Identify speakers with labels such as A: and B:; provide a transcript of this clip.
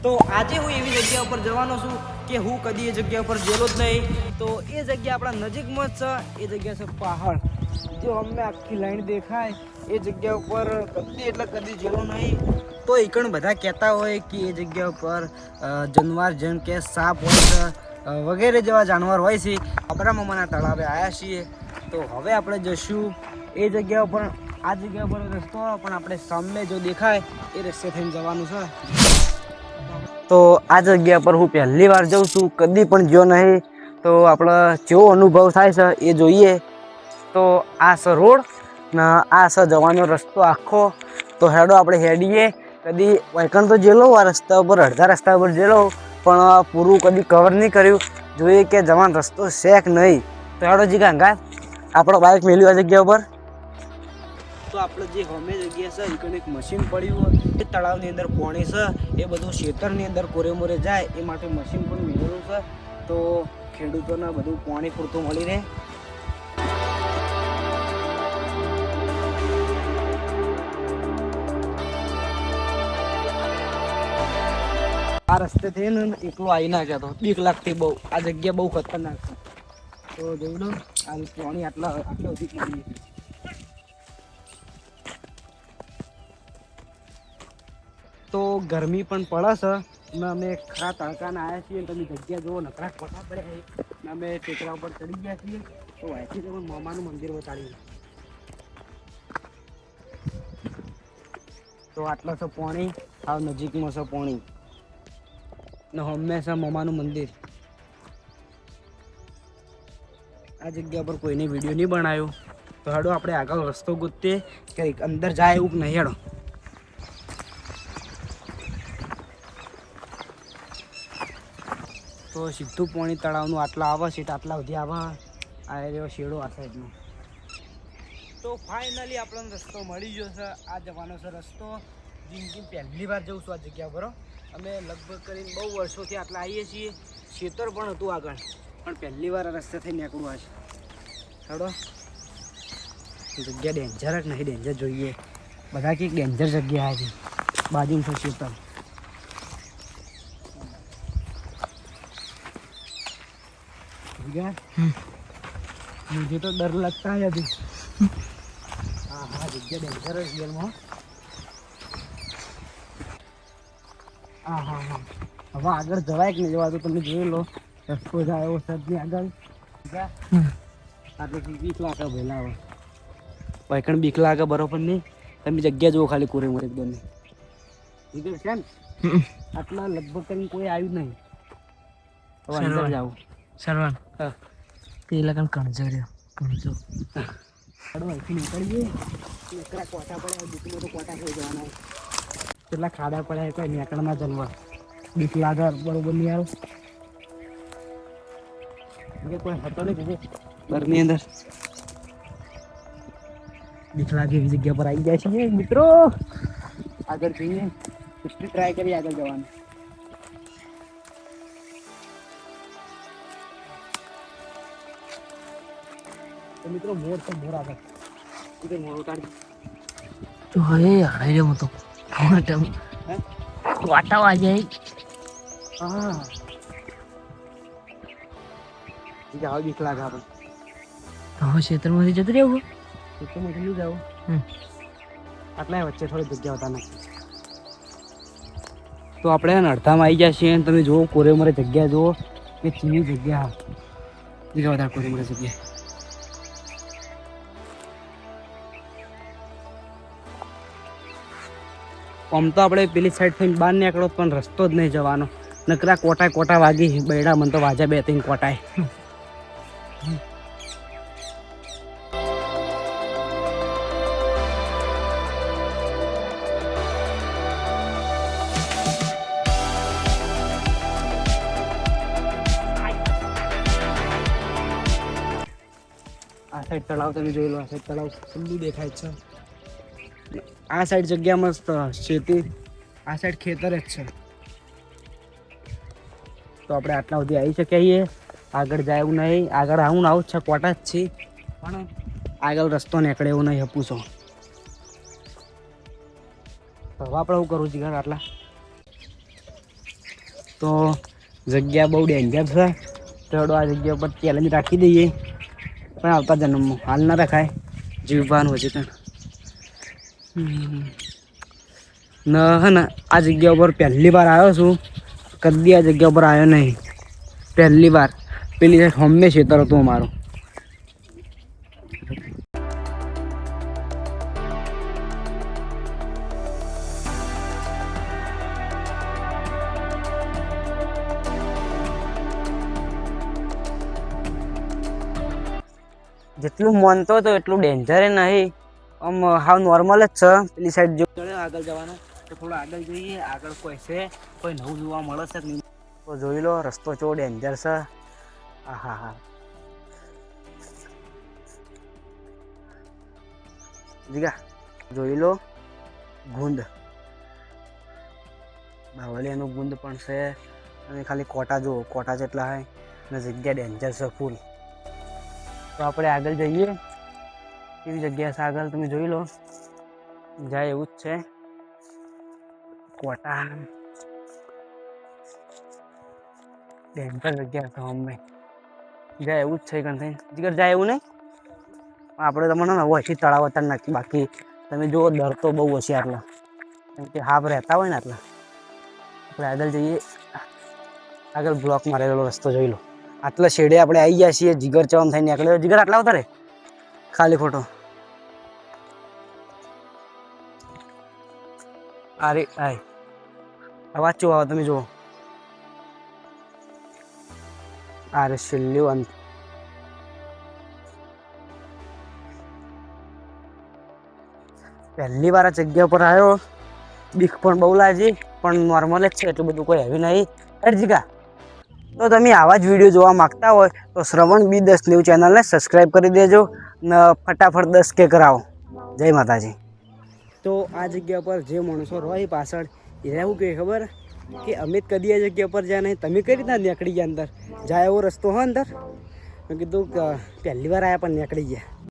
A: તો આજે હું એવી જગ્યા ઉપર જવાનો છું કે હું કદી એ જગ્યા ઉપર ગયેલો જ નહીં. તો એ જગ્યા આપણા નજીકમાં જ છે. એ જગ્યા છે પહાડ. જો અમને આખી લાઈન દેખાય એ જગ્યા ઉપર કદી એટલે કદી ગયેલો નહીં. તો એકણ બધા કહેતા હોય કે એ જગ્યા ઉપર જાનવર જેમ કે સાપ હોય છે વગેરે જેવા જાનવર હોય છે. આપણા મામાના તળાવે આવ્યા છીએ. તો હવે આપણે જઈશું એ જગ્યા ઉપર. આ જગ્યા ઉપર રસ્તો પણ આપણે સામે જો દેખાય એ રસ્તે થઈને જવાનું છે. તો આ જગ્યા પર હું પહેલી વાર જઉં છું, કદી પણ ગયો નહીં. તો આપણે કેવો અનુભવ થાય છે એ જોઈએ. તો આ છે રોડ ને આ છે જવાનો રસ્તો આખો. તો હેડો આપણે હેડીએ. કદી વાયકણ તો જેલો આ રસ્તા ઉપર અડધા રસ્તા ઉપર જેલો પણ પૂરું કદી કવર નહીં કર્યું. જોઈએ કે જવાનો રસ્તો છે કે નહીં. તો હેડો જી ગાંગા આપણો બાઇક મેલ્યું આ જગ્યા ઉપર. તો આપણે જે હોમે જગ્યા છે એ એક મશીન પડ્યું એ તળાવની અંદર પાણી છે એ બધું ખેતરની અંદર કોરે મોરે જાય એ માટે મશીન પણ મેળવેલું છે. તો ખેડૂતોને બધું પાણી પૂરતું મળી રહે. આ રસ્તેથી ને એકલો આવી ના જતો, બીક લાગતી બહુ. આ જગ્યા બહુ ખતરનાક છે. તો જોઈ લો આ પાણી આટલા સુધી પાણી. તો ગરમી પણ પડે છે ને અમે ખરા તડકાને આવ્યા છીએ. તમે જગ્યા જુઓ નકરા કોઠા પડ્યા છે ને અમે ટેકરા ઉપર ચડી ગયા છીએ. તો અહીંથી તમે મામાનું મંદિર બતાડ્યું. તો આટલા છે પાણી, આ નજીકમાં છે પાણી ને હંમેશા મામાનું મંદિર. આ જગ્યા પર કોઈને વિડીયો નહીં બનાવ્યો. તો હેડો આપણે આગળ રસ્તો ગોતીએ કે અંદર જાય એવું નહીં. હેડો તો સીધું પાણી તળાવનું આટલા આવે છે આટલા સુધી આવે. આ રહ્યો શેડો આ સાઈડનો. તો ફાઇનલી આપણને રસ્તો મળી ગયો છે. આ જવાનો છે રસ્તો. જિંદગી પહેલી વાર જઉં છું આ જગ્યા પર. અમે લગભગ કરીને બહુ વર્ષોથી આટલા આવીએ છીએ. ખેતર પણ હતું આગળ પણ પહેલી વાર આ રસ્તે થઈ નીકળવું આ છે. ચાલો જગ્યા ડેન્જર જ નહીં, ડેન્જર જોઈએ. બધા કંઈક ડેન્જર જગ્યા છે. બાજુમાં છે ખેતર. मुझे तो डर लगता है अभी. हाँ हाँ जगह डेंजर है रियल में. हाँ हाँ हाँ હવે આગળ જવાય કે નહીં જવા તો તમે જોઈ લો. રસ્તો જાય એવો સદની આગળ આટલે બીક લાગે ભેલા. હવે વાયકણ બીક લાગે બરોબર નહીં. તમે જગ્યા જુઓ ખાલી કોરે મોરે એકદમ નીકળ છે ને આટલા લગભગ કરીને કોઈ આવ્યું નહીં. હવે અંદર જાવું સરવાન. હા પેલા કણ કણજો રહ્યો કણજો. અહીંથી નીકળીએ. નકરા કોટા પડ્યા દુઃખમાં તો કોટા થઈ જવાના. કેટલા ખાડા પડ્યા કોઈ નીકળના જનવર. બીક લાગે બરોબર નહીં આવે. કોઈ હતો નહીં ઘરની અંદર. બીક લાગે એવી જગ્યા પર આવી જાય છે મિત્રો. આગળ જઈએ કેટલી ટ્રાય કરી આગળ જવાનું. તો મિત્રો મોર તો મોર આગળ મોર ઉતારી તો હવે હાઈ જમ તો વાટા વાજાય. હા જાવ બીક લાગે આપણે. તો ક્ષેત્રમાંથી જતું રહેવું. ક્ષેત્રમાંથી નહીં જાવ. આટલા વચ્ચે થોડી જગ્યા હોતા નથી. તો આપણે અડધામાં આવી ગયા છીએ. તમે જુઓ કોરે મોરે જગ્યા જુઓ કે ચીની જગ્યા. બીજા વધારે કોરે મોરે જગ્યા. આમ તો આપણે પેલી સાઈડ થઈને બહાર નીકળો પણ રસ્તો જ નહીં જવાનો. નકરા કોટા કોટા વાગી બૈડા મને તો વાજા 2-3 કોટાય. આ સાઈડ તળાવ તમે જોઈ લો. આ સાઈડ તળાવ ખુલ્લું દેખાય છે. આ સાઈડ જગ્યા મસ્ત ખેતી. આ સાઈડ ખેતર જ છે. તો આપણે આટલા સુધી આવી શકીએ. આગળ જાય એવું નહીં. આગળ આવું ને આવું જ છે. કોટા જ છે પણ આગળ રસ્તો નીકળે એવું નહીં. પૂછો હવે આપણે શું કરવું છે ઘર આટલા. તો જગ્યા બહુ ડેન્જર છે. થોડો આ જગ્યા ઉપર ચેલેન્જ રાખી દઈએ, પણ આવતા જન્મમાં હાલ ના રખાય, જીવવાનું હજી તો. હે ને આ જગ્યા ઉપર પહેલી વાર આવ્યો છું. કદી આ જગ્યા ઉપર આવ્યો નહીં, પહેલી વાર. પેલી સાઈડ હંમેશા ખેતર હતું અમારું. જેટલું માનતો હતો એટલું ડેન્જર નહીં, આમ હાવ નોર્મલ જ છે. પેલી સાઈડ જો આગળ જવાનું તો થોડું આગળ જઈએ, આગળ કોઈ છે, કોઈ નવું જોવા મળે છે નહીં તો જોઈ લો. રસ્તો કેવો ડેન્જર છે. હા હા જીગા જોઈ લો. ગુંદ બાવળિયાનું ગુંદ પણ છે. અને ખાલી કોટા જુઓ, કોટા જેટલા હોય અને જગ્યા ડેન્જર છે ફૂલ. તો આપણે આગળ જઈએ. કેવી જગ્યા છે આગળ તમે જોઈ લો. જાય એવું જ છે. કોટા ડેન્જર જગ્યા છે. અમે જાય એવું જ છે. કંઈ જીગર જાય એવું નહીં. આપણે તમને ને ઓછી તળાવ હતા નાખી. બાકી તમે જુઓ દર તો બહુ ઓછી આટલા, કેમ કે હાફ રહેતા હોય ને આટલા. આપણે આગળ જઈએ. આગળ બ્લોક મારેલો રસ્તો જોઈ લો. આટલા શેડે આપણે આવી ગયા છીએ. જીગર ચવામ થઈને નીકળ્યો. જીગર આટલા આવતા રે ખાલી ખોટો. અરે આય અવાજ ચો આવે તમે જુઓ. અરે છેલ્લું અંત. પહેલી વાર આ જગ્યા પર આવ્યો. બીક પણ બહુ લાગી, પણ નોર્મલ જ છે, એટલું બધું કોઈ હેવી નહીં. જીગા તો તમે આવા જ વિડીયો જોવા માગતા હોય તો શ્રવણ B10 ન્યૂઝ ચેનલને સબસ્ક્રાઈબ કરી દેજો ને ફટાફટ 10K કરાવો. જય માતાજી. તો આ જગ્યા પર જે માણસો રહે પાછળ એ એવું કહે ખબર કે અમે કદી આ જગ્યા પર જાય નહીં, તમે કઈ રીતના નીકળી ગયા અંદર? જાય એવો રસ્તો હોય અંદર? મેં કીધું પહેલી વાર આવ્યા પણ નીકળી ગયા.